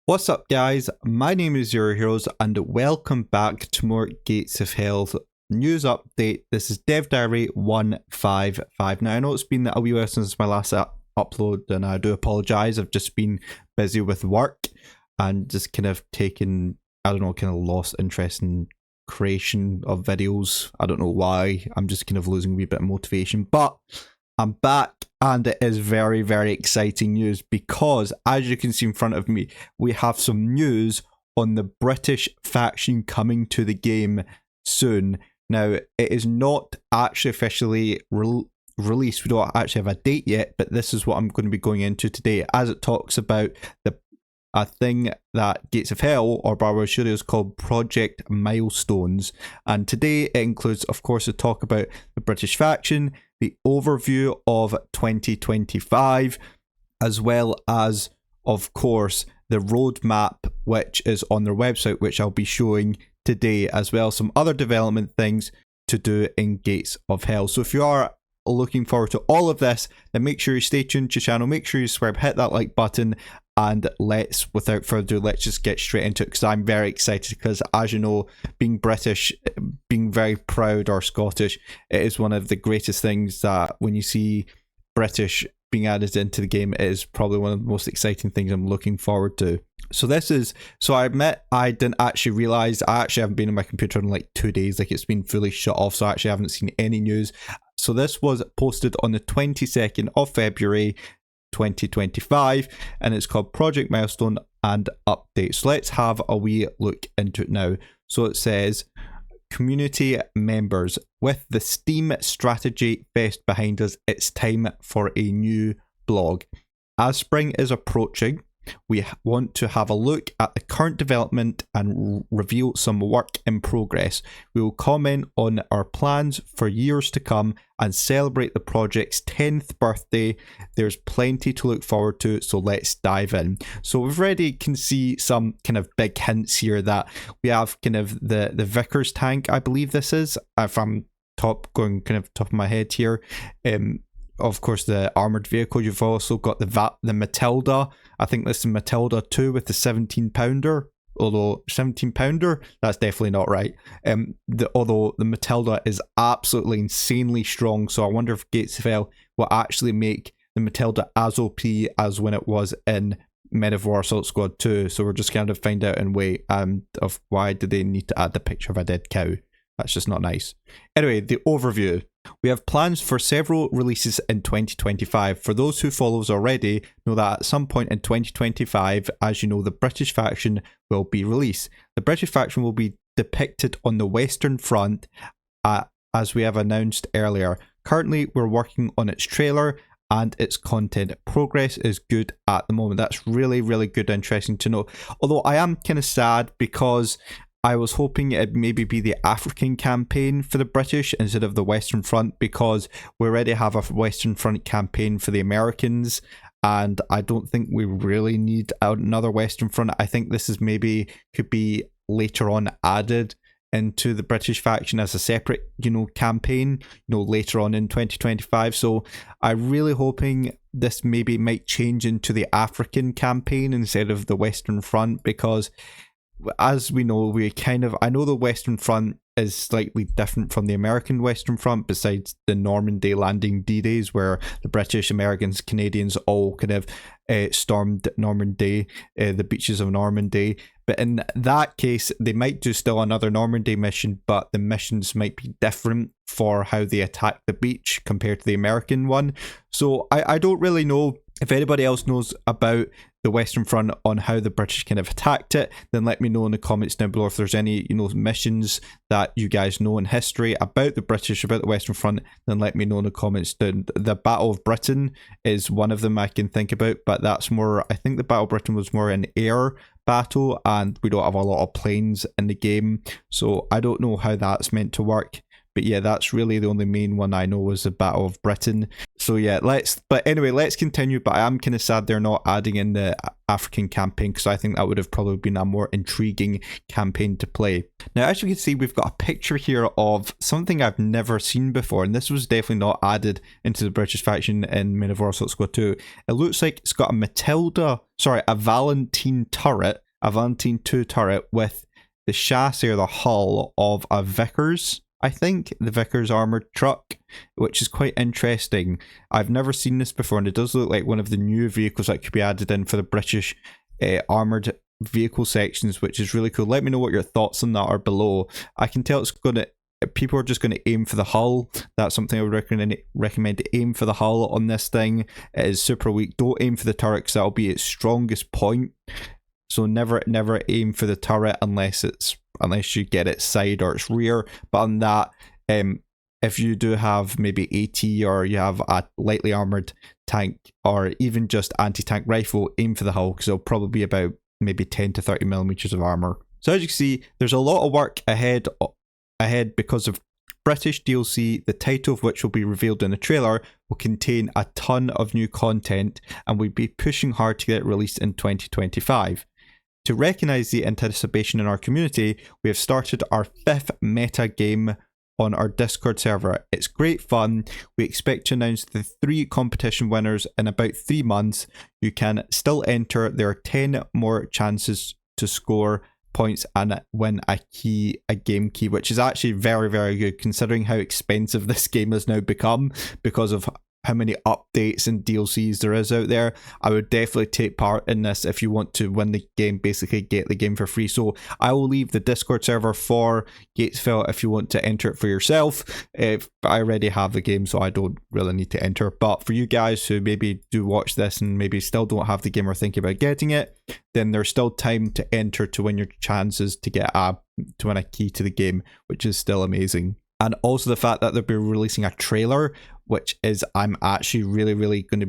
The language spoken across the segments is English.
What's up guys, my name is Zero Heroes and welcome back to more Gates of Hell news update. This is Dev Diary 155. Now I know it's been a wee while since my last upload and I do apologise. I've just been busy with work and just kind of taken, I don't know, kind of lost interest in creation of videos. I don't know why, I'm just kind of losing a wee bit of motivation, but I'm back and it is very, very exciting news because as you can see in front of me, we have some news on the British faction coming to the game soon. Now, it is not actually officially released. We don't actually have a date yet, but this is what I'm going to be going into today as it talks about a thing that Gates of Hell or Barbara Studios called Project Milestones. And today it includes, of course, a talk about the British faction, the overview of 2025, as well as, of course, the roadmap, which is on their website, which I'll be showing today, as well as some other development things to do in Gates of Hell. So if you are looking forward to all of this, then make sure you stay tuned to the channel, make sure you subscribe, hit that like button, and without further ado, let's just get straight into it because I'm very excited because, as you know, being British, being very proud, or Scottish, it is one of the greatest things that when you see British being added into the game, it is probably one of the most exciting things I'm looking forward to. So I admit I didn't actually realise, I actually haven't been on my computer in like 2 days, like it's been fully shut off, so I actually haven't seen any news. So this was posted on the 22nd of February 2025 and it's called Project Milestone and Update. So let's have a wee look into it now. So it says, community members, with the Steam Strategy Fest behind us, it's time for a new blog. As spring is approaching, we want to have a look at the current development and reveal some work in progress. We will comment on our plans for years to come and celebrate the project's 10th birthday. There's plenty to look forward to, so let's dive in. So we've already can see some kind of big hints here that we have kind of the Vickers tank, I believe this is, if I'm going kind of top of my head here. Of course, the armored vehicle. You've also got the Matilda. I think this is Matilda 2 with the 17-pounder. Although 17-pounder, that's definitely not right. Although the Matilda is absolutely insanely strong, so I wonder if Gates of Hell will actually make the Matilda as OP as when it was in Men of War Assault Squad 2. So we're just kind of find out and wait of why did they need to add the picture of a dead cow. That's just not nice. Anyway, the overview. We have plans for several releases in 2025. For those who follow us already, know that at some point in 2025, as you know, the British faction will be released. The British faction will be depicted on the Western Front, as we have announced earlier. Currently, we're working on its trailer and its content. Progress is good at the moment. That's really, really good, interesting to know. Although I am kind of sad because I was hoping it'd maybe be the African campaign for the British instead of the Western Front, because we already have a Western Front campaign for the Americans and I don't think we really need another Western Front. I think this is maybe could be later on added into the British faction as a separate, campaign, later on in 2025. So I'm really hoping this maybe might change into the African campaign instead of the Western Front, because as we know, I know the Western Front is slightly different from the American Western Front, besides the Normandy landing D-Days, where the British, Americans, Canadians all kind of stormed Normandy, the beaches of Normandy. But in that case, they might do still another Normandy mission, but the missions might be different for how they attack the beach compared to the American one. So I don't really know. If anybody else knows about the Western Front on how the British kind of attacked it, then let me know in the comments down below. If there's any, missions that you guys know in history about the British, about the Western Front, then let me know in the comments down. The Battle of Britain is one of them I can think about, but that's more, I think the Battle of Britain was more an air battle, and we don't have a lot of planes in the game, so I don't know how that's meant to work. But yeah, that's really the only main one I know was the Battle of Britain. So yeah, but anyway, let's continue. But I am kind of sad they're not adding in the African campaign, because I think that would have probably been a more intriguing campaign to play. Now, as you can see, we've got a picture here of something I've never seen before, and this was definitely not added into the British faction in Men of Warsaw Squad 2. It looks like it's got a Valentine turret, a Valentine 2 turret with the chassis or the hull of a Vickers. I think the Vickers armoured truck, which is quite interesting. I've never seen this before, and it does look like one of the new vehicles that could be added in for the British armoured vehicle sections, which is really cool. Let me know what your thoughts on that are below. I can tell people are just going to aim for the hull. That's something I would recommend to aim for the hull on this thing. It is super weak. Don't aim for the turret, because that'll be its strongest point. So never aim for the turret unless you get its side or its rear. But on that, if you do have maybe AT, or you have a lightly armoured tank, or even just anti-tank rifle, aim for the hull, because it'll probably be about maybe 10 to 30 millimeters of armour. So as you can see, there's a lot of work ahead because of British DLC, the title of which will be revealed in the trailer, will contain a ton of new content, and we'll be pushing hard to get it released in 2025. To recognise the anticipation in our community, we have started our 5th meta game on our Discord server. It's great fun. We expect to announce the 3 competition winners in about 3 months. You can still enter. There are 10 more chances to score points and win a game key, which is actually very, very good considering how expensive this game has now become because of how many updates and DLCs there is out there. I would definitely take part in this if you want to win the game, basically get the game for free. So I will leave the Discord server for Gatesville if you want to enter it for yourself. But I already have the game, so I don't really need to enter. But for you guys who maybe do watch this and maybe still don't have the game or thinking about getting it, then there's still time to enter to win your chances to win a key to the game, which is still amazing. And also the fact that they'll be releasing a trailer, which is I'm actually really going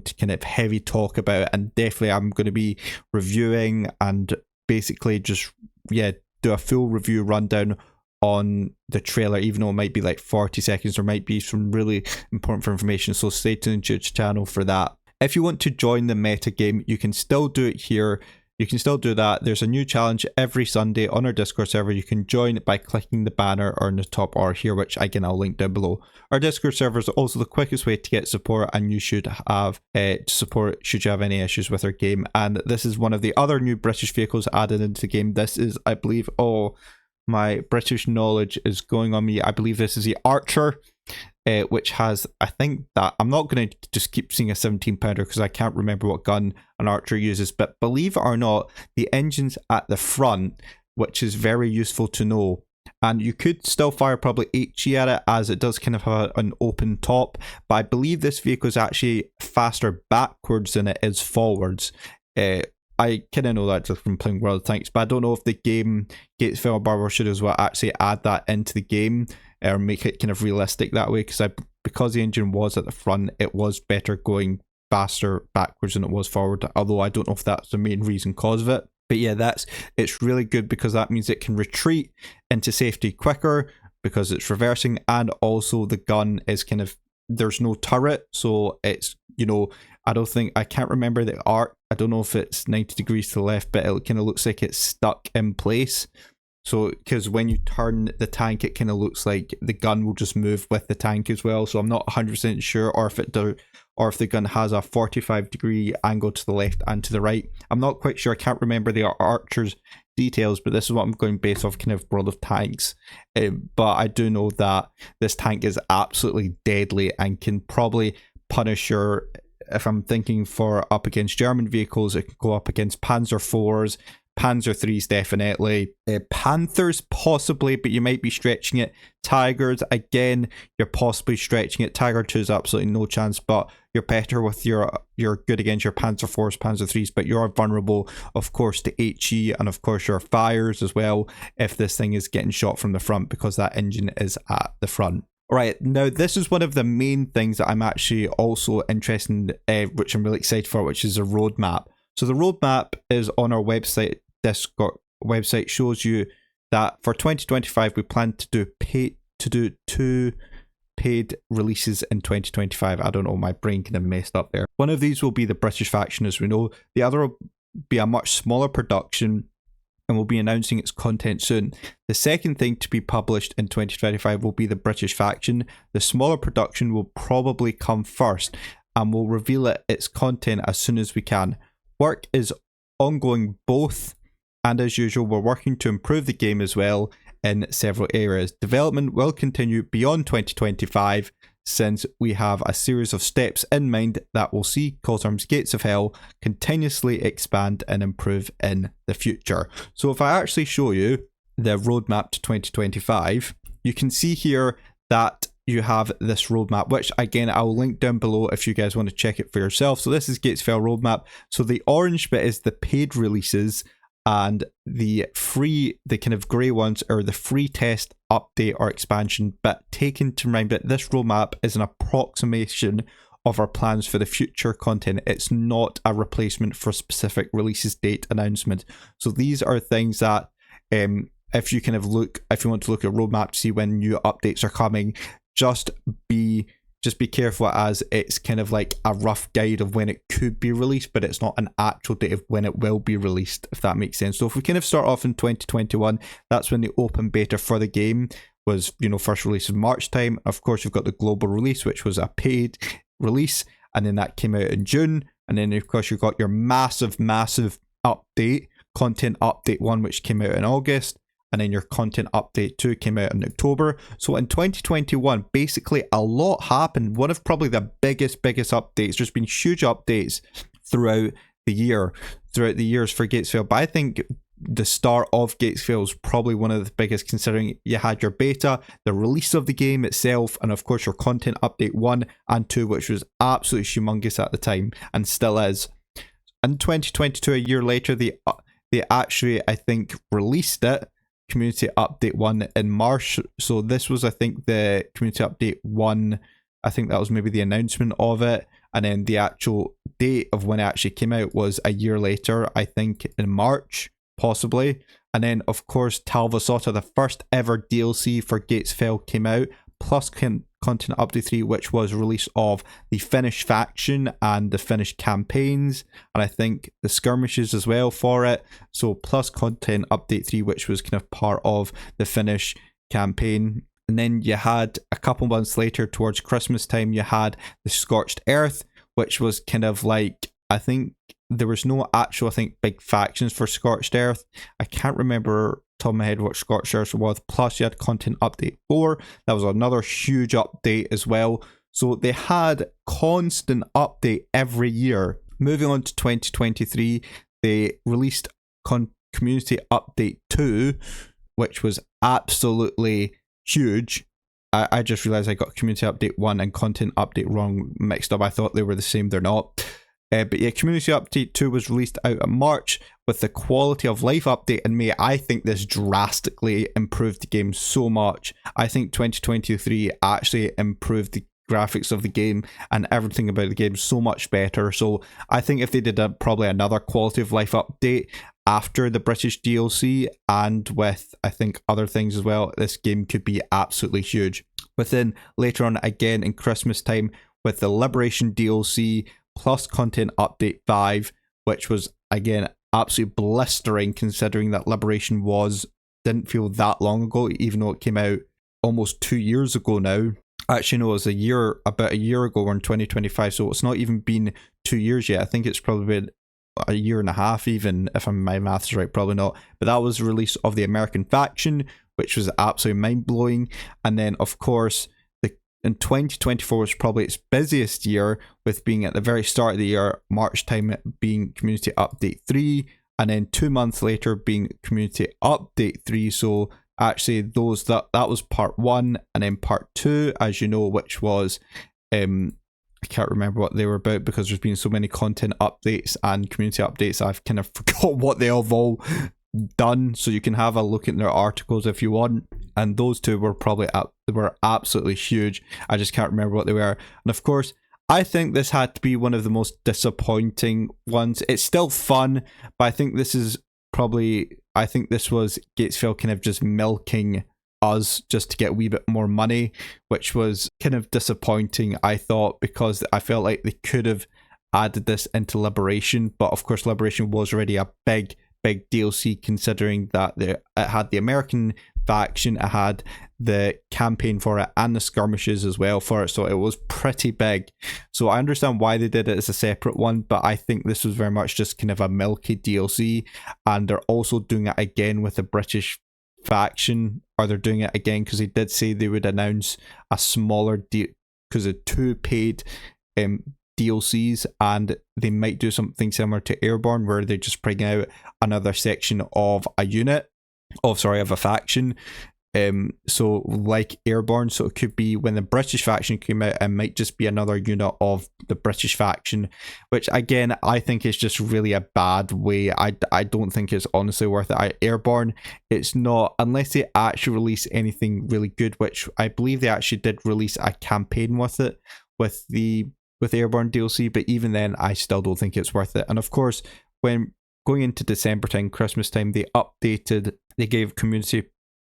to kind of heavy talk about, and definitely I'm going to be reviewing and basically just do a full review rundown on the trailer, even though it might be like 40 seconds. There might be some really important information, so stay tuned to the channel for that. If you want to join the meta game, you can still do it here. You can still do that. There's a new challenge every Sunday on our Discord server. You can join by clicking the banner on the top or here, which again I'll link down below. Our Discord server is also the quickest way to get support, and you should have support should you have any issues with our game. And this is one of the other new British vehicles added into the game. This is, I believe, my British knowledge is going on me. I believe this is the Archer. Which has, I think that, I'm not going to just keep seeing a 17 pounder because I can't remember what gun an Archer uses, but believe it or not, the engine's at the front, which is very useful to know. And you could still fire probably HE at it, as it does kind of have an open top, but I believe this vehicle is actually faster backwards than it is forwards. I kind of know that just from playing World of Tanks, but I don't know if the game Gatesville or Barber Studios will actually add that into the game or make it kind of realistic that way, because the engine was at the front, it was better going faster backwards than it was forward, although I don't know if that's the main reason cause of it. But yeah, it's really good because that means it can retreat into safety quicker because it's reversing, and also the gun is kind of, there's no turret, so it's, I can't remember the arc. I don't know if it's 90 degrees to the left, but it kind of looks like it's stuck in place. So, because when you turn the tank, it kind of looks like the gun will just move with the tank as well. So I'm not 100% sure, or if the gun has a 45-degree angle to the left and to the right. I'm not quite sure. I can't remember the Archer's details, but this is what I'm going based off kind of World of Tanks. But I do know that this tank is absolutely deadly and can probably punish your, if I'm thinking for up against German vehicles, it can go up against Panzer IVs, Panzer IIIs definitely, Panthers possibly, but you might be stretching it. Tigers, again, you're possibly stretching it. Tiger 2 is absolutely no chance, but you're better with you're good against your Panzer IVs, Panzer IIIs, but you're vulnerable, of course, to HE, and of course your fires as well if this thing is getting shot from the front, because that engine is at the front. Right, now this is one of the main things that I'm actually also interested in, which I'm really excited for, which is a roadmap. So the roadmap is on our website. Discord website shows you that for 2025 we plan to do paid releases in 2025. I don't know, my brain kind of messed up there. One of these will be the British faction, as we know. The other will be a much smaller production and will be announcing its content soon. The second thing to be published in 2025 will be the British faction. The smaller production will probably come first, and we'll reveal its content as soon as we can. Work is ongoing both, and as usual, we're working to improve the game as well in several areas. Development will continue beyond 2025, since we have a series of steps in mind that will see Cosarm's Gates of Hell continuously expand and improve in the future. So if I actually show you the roadmap to 2025, you can see here that you have this roadmap, which again I'll link down below if you guys want to check it for yourself. So this is Gates of Hell roadmap. So the orange bit is the paid releases, and the kind of grey ones are the free test, update or expansion. But take into mind that this roadmap is an approximation of our plans for the future content. It's not a replacement for specific releases date announcement. So these are things that if you want to look at roadmap to see when new updates are coming, just be careful, as it's kind of like a rough guide of when it could be released, but it's not an actual date of when it will be released, if that makes sense. So if we kind of start off in 2021, that's when the open beta for the game was, first released in March time. Of course, you've got the global release, which was a paid release, and then that came out in June. And then of course you've got your massive update, content update 1, which came out in August. And then your content update 2 came out in October. So in 2021, basically a lot happened. One of probably the biggest updates. There's been huge updates throughout the years for Gates of Hell. But I think the start of Gates of Hell is probably one of the biggest, considering you had your beta, the release of the game itself, and of course your content update 1 and 2, which was absolutely humongous at the time and still is. In 2022, a year later, they actually, I think, released it. Community update 1 in March. So this was, I think, the community update 1. I think that was maybe the announcement of it, and then the actual date of when it actually came out was a year later, I think in March possibly. And then of course Talva Sota, the first ever DLC for Gates of Hell, came out, plus content update 3, which was release of the Finnish faction and the Finnish campaigns, and I think the skirmishes as well for it. So plus content update 3, which was kind of part of the Finnish campaign. And then you had a couple months later, towards Christmas time, you had the Scorched Earth, which was kind of like, I think there was no actual, big factions for Scorched Earth. I can't remember top of my head what Scorched Earth was. Plus you had content update 4. That was another huge update as well. So they had constant update every year. Moving on to 2023, they released community update 2, which was absolutely huge. I just realized I got community update 1 and content update wrong, mixed up. I thought they were the same, they're not. But yeah, community update 2 was released out in March, with the quality of life update in May. I think this drastically improved the game so much. I think 2023 actually improved the graphics of the game and everything about the game so much better. So I think if they did probably another quality of life update after the British DLC, and with I think other things as well, this game could be absolutely huge. But then later on, again in Christmas time, with the Liberation DLC plus content update 5, which was again absolutely blistering, considering that Liberation didn't feel that long ago, even though it came out almost 2 years ago now. Actually no, it was about a year ago. We're in 2025, so it's not even been 2 years yet. I think it's probably been a year and a half, even if my maths is right, probably not. But that was the release of the American faction, which was absolutely mind-blowing. And then of course in 2024 was probably its busiest year, with being at the very start of the year, March time, being community update 3, and then 2 months later being community update 3. So actually that was part 1, and then part 2, as you know, which was I can't remember what they were about, because there's been so many content updates and community updates, I've kind of forgot what they have all done. So you can have a look at their articles if you want, and those two were probably were absolutely huge. I just can't remember what they were. And of course, I think this had to be one of the most disappointing ones. It's still fun, but I think this was Gates of Hell kind of just milking us just to get a wee bit more money, which was kind of disappointing, I thought, because I felt like they could have added this into Liberation, but of course Liberation was already a big DLC, considering that it had the American faction, it had the campaign for it, and the skirmishes as well for it, so it was pretty big. So I understand why they did it as a separate one, but I think this was very much just kind of a milky DLC, and they're also doing it again with the British faction, or they're doing it again because they did say they would announce a smaller deal, because of 2 paid DLCs, and they might do something similar to Airborne where they just bring out another section of a unit, of a faction. So like Airborne, so it could be when the British faction came out, it might just be another unit of the British faction, which again I think is just really a bad way. I don't think it's honestly worth it. Airborne, it's not, unless they actually release anything really good, which I believe they actually did release a campaign with it, with Airborne DLC, but even then I still don't think it's worth it. And of course, when going into December time, Christmas time, they gave community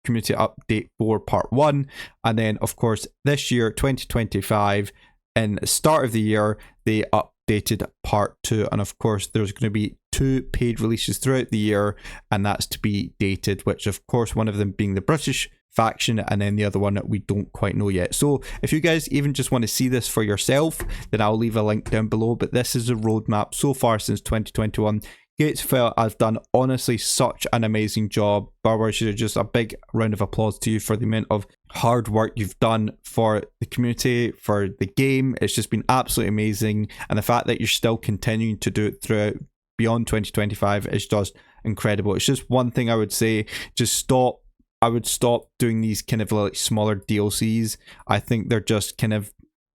update for part 1, and then of course this year 2025, in the start of the year, they updated part 2, and of course there's going to be 2 paid releases throughout the year, and that's to be dated, which of course one of them being the British faction, and then the other one that we don't quite know yet. So if you guys even just want to see this for yourself, then I'll leave a link down below, but this is a roadmap so far since 2021. Gatesville has done honestly such an amazing job. Barbaria, just a big round of applause to you for the amount of hard work you've done for the community, for the game. It's just been absolutely amazing, and the fact that you're still continuing to do it throughout beyond 2025 is just incredible. It's just one thing I would say, just stop. I would stop doing these kind of like smaller DLCs. I think they're just kind of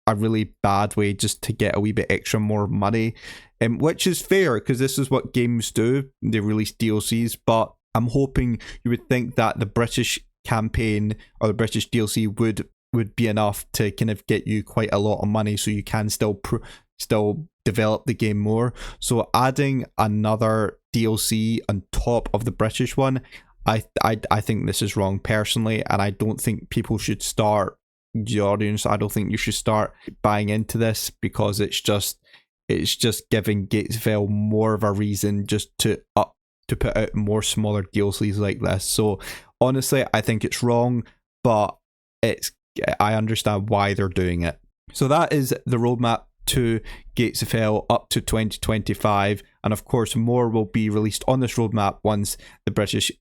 a really bad way just to get a wee bit extra more money, which is fair because this is what games do. They release DLCs, but I'm hoping you would think that the British campaign or the British DLC would be enough to kind of get you quite a lot of money, so you can still develop the game more. So adding another DLC on top of the British one, I think this is wrong personally, and I don't think people should start, the audience, I don't think you should start buying into this, because it's just giving Gatesville more of a reason just to put out more smaller DLCs like this. So honestly, I think it's wrong, but I understand why they're doing it. So that is the roadmap to Gatesville up to 2025, and of course more will be released on this roadmap once the British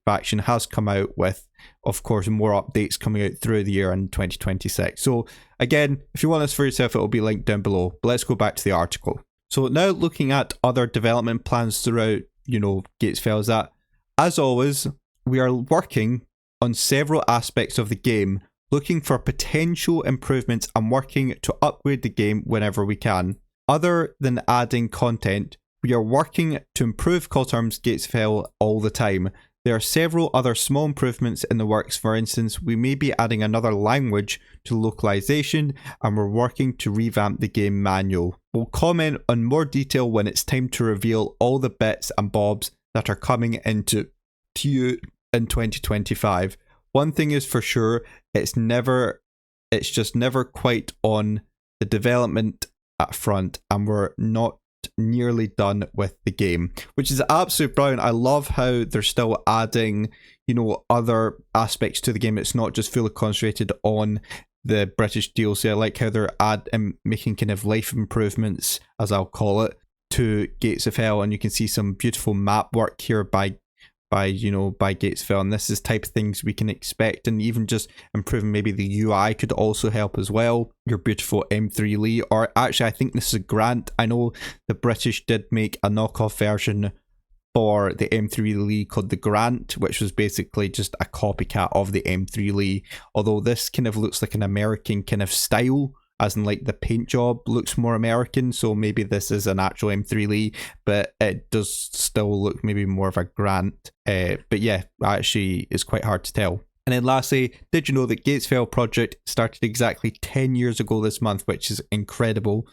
faction has come out with, of course, more updates coming out through the year in 2026. So again, if you want this for yourself, it will be linked down below. But let's go back to the article. So now looking at other development plans throughout, Gatesville, is that, as always, we are working on several aspects of the game, looking for potential improvements and working to upgrade the game whenever we can. Other than adding content, we are working to improve Call to Arms Gatesville all the time. There are several other small improvements in the works. For instance, we may be adding another language to localization, and we're working to revamp the game manual. We'll comment on more detail when it's time to reveal all the bits and bobs that are coming into you in 2025. One thing is for sure, it's just never quite on the development at front, and we're not nearly done with the game, which is absolutely brilliant. I love how they're still adding, other aspects to the game. It's not just fully concentrated on the British DLC. I like how they're making kind of life improvements, as I'll call it, to Gates of Hell, and you can see some beautiful map work here by Gatesville, and this is type of things we can expect. And even just improving maybe the UI could also help as well. Your beautiful M3 Lee, or actually I think this is a Grant. I know the British did make a knockoff version for the M3 Lee called the Grant, which was basically just a copycat of the M3 Lee, although this kind of looks like an American kind of style, as in like the paint job looks more American, so maybe this is an actual M3 Lee, but it does still look maybe more of a Grant. But yeah, actually it's quite hard to tell. And then lastly, did you know that Gatesville project started exactly 10 years ago this month, which is incredible.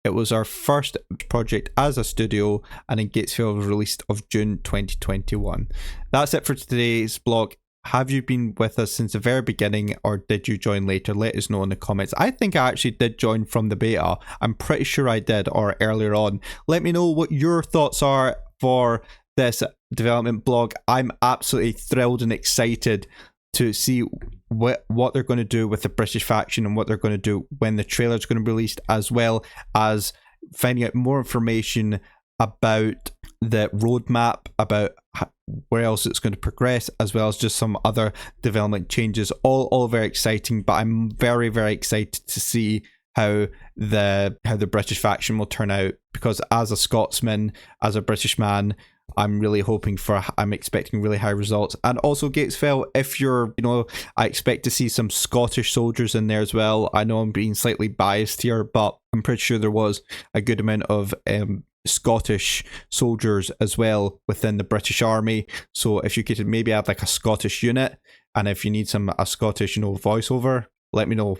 It was our first project as a studio, and in Gatesville was released of June 2021. That's it for today's blog. have you been with us since the very beginning, or did you join later? Let us know in the comments. I think I actually did join from the beta. I'm pretty sure I did, or earlier on. Let me know what your thoughts are for this development blog. I'm absolutely thrilled and excited to see what they're going to do with the British faction and what they're going to do when the trailer is going to be released, as well as finding out more information about the roadmap, about where else it's going to progress, as well as just some other development changes. All very exciting, but I'm very, very excited to see how the British faction will turn out, because as a Scotsman, as a British man, I'm expecting really high results. And also Gatesfell, if you're, I expect to see some Scottish soldiers in there as well. I know I'm being slightly biased here, but I'm pretty sure there was a good amount of Scottish soldiers as well within the British Army. So if you could maybe have like a Scottish unit, and if you need a Scottish, voiceover, let me know,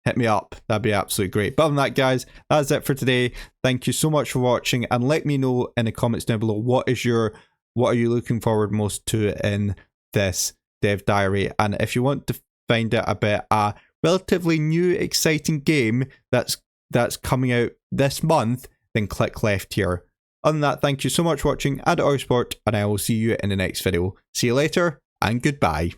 hit me up. That'd be absolutely great. But other than that, guys, that's it for today. Thank you so much for watching, and let me know in the comments down below what are you looking forward most to in this dev diary. And if you want to find out about a relatively new exciting game that's coming out this month, then click left here. Other than that, thank you so much for watching, and Ostfront, and I will see you in the next video. See you later, and goodbye.